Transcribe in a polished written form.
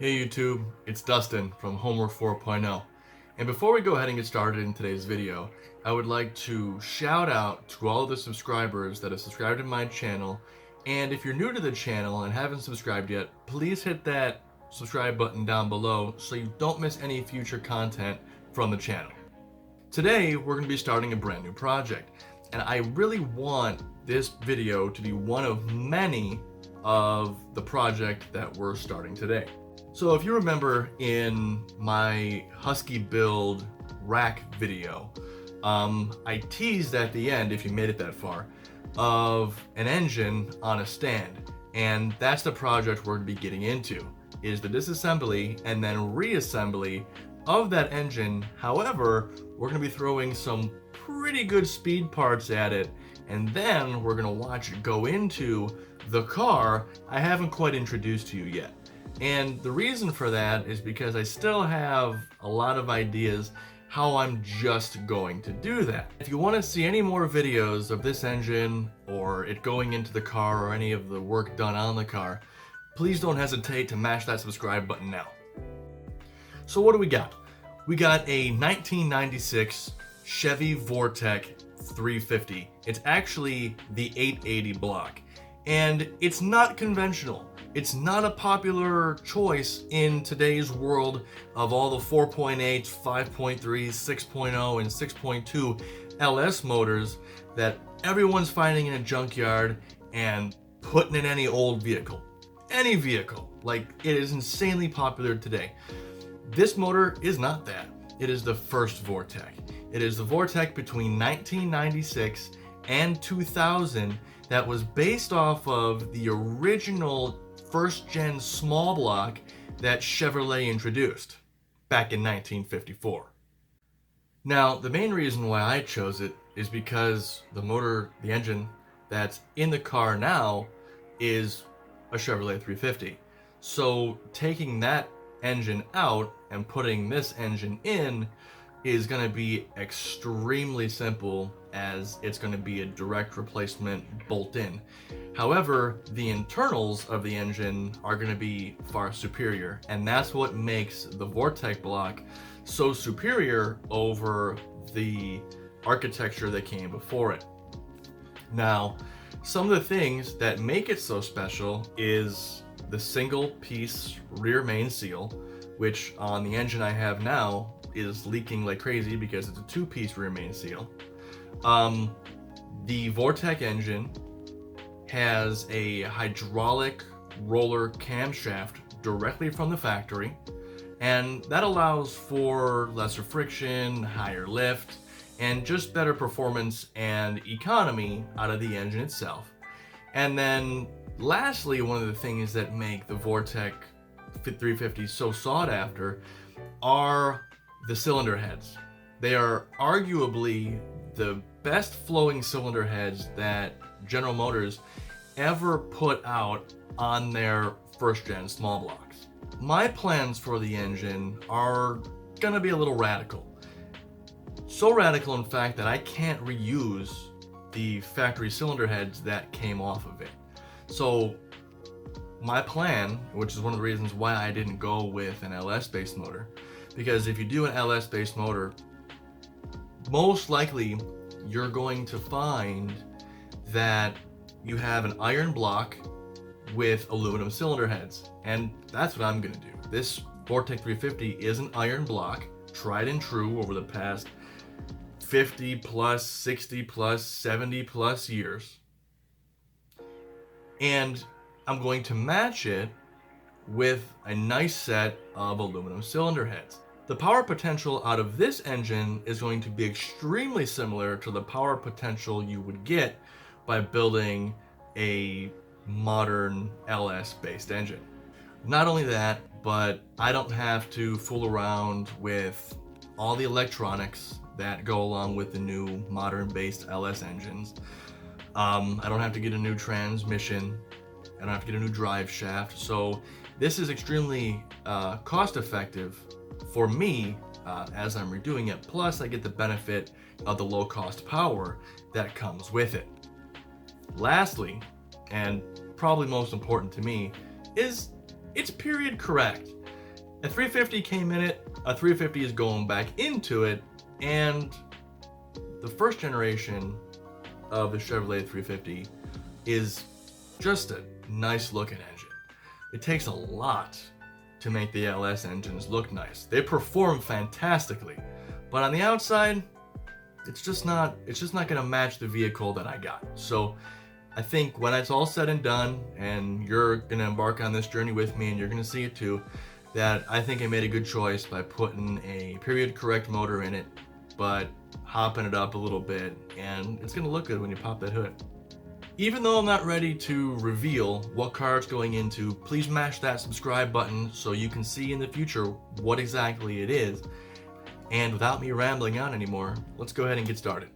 Hey YouTube, it's Dustin from Homework 4.0. And before we go ahead and get started in today's video, I would like to shout out to all of the subscribers that have subscribed to my channel. And if you're new to the channel and haven't subscribed yet, please hit that subscribe button down below so you don't miss any future content from the channel. Today, we're going to be starting a brand new project. And I really want this video to be one of many of the project that we're starting today. So if you remember in my Husky build rack video, I teased at the end, if you made it that far, of an engine on a stand. And that's the project we're going to be getting into, is the disassembly and then reassembly of that engine. However, we're going to be throwing some pretty good speed parts at it, and then we're going to watch it go into the car I haven't quite introduced to you yet. And the reason for that is because I still have a lot of ideas how I'm just going to do that. If you want to see any more videos of this engine or it going into the car or any of the work done on the car, please don't hesitate to mash that subscribe button now. So what do we got? We got a 1996 Chevy Vortec 350. It's actually the 880 block, and it's not conventional. It's not a popular choice in today's world of all the 4.8, 5.3, 6.0, and 6.2 LS motors that everyone's finding in a junkyard and putting in any old vehicle. Any vehicle. Like, it is insanely popular today. This motor is not that. It is the first Vortec. It is the Vortec between 1996 and 2000 that was based off of the original first-gen small block that Chevrolet introduced back in 1954. Now, the main reason why I chose it is because the motor, the engine that's in the car now is a Chevrolet 350. So taking that engine out and putting this engine in is going to be extremely simple, as it's going to be a direct replacement bolt-in. However, the internals of the engine are going to be far superior, and that's what makes the Vortec block so superior over the architecture that came before it. Now, some of the things that make it so special is the single piece rear main seal, which on the engine I have now is leaking like crazy because it's a two-piece rear main seal. The Vortec engine has a hydraulic roller camshaft directly from the factory, and that allows for lesser friction, higher lift, and just better performance and economy out of the engine itself. And then lastly, one of the things that make the Vortec 350 so sought after are the cylinder heads. They are arguably the best flowing cylinder heads that General Motors ever put out on their first gen small blocks. My plans for the engine are gonna be a little radical. So radical, in fact, that I can't reuse the factory cylinder heads that came off of it. So my plan, which is one of the reasons why I didn't go with an LS-based motor, because if you do an LS-based motor, most likely you're going to find that you have an iron block with aluminum cylinder heads, and that's what I'm going to do. This Vortec 350 is an iron block, tried and true over the past 50 plus, 60 plus, 70 plus years, and I'm going to match it with a nice set of aluminum cylinder heads. The power potential out of this engine is going to be extremely similar to the power potential you would get by building a modern LS-based engine. Not only that, but I don't have to fool around with all the electronics that go along with the new modern-based LS engines. I don't have to get a new transmission. I don't have to get a new drive shaft. So this is extremely cost-effective for me as I'm redoing it. Plus, I get the benefit of the low-cost power that comes with it. Lastly, and probably most important to me, is it's period correct. A 350 came in it, a 350 is going back into it, and the first generation of the Chevrolet 350 is just a nice looking engine. It takes a lot to make the LS engines look nice. They perform fantastically, but on the outside, it's just not gonna match the vehicle that I got. So I think when it's all said and done, and you're gonna embark on this journey with me, and you're gonna see it too, that I think I made a good choice by putting a period correct motor in it, but hopping it up a little bit, and it's gonna look good when you pop that hood. Even though I'm not ready to reveal what car it's going into, please mash that subscribe button so you can see in the future what exactly it is. And without me rambling on anymore, let's go ahead and get started.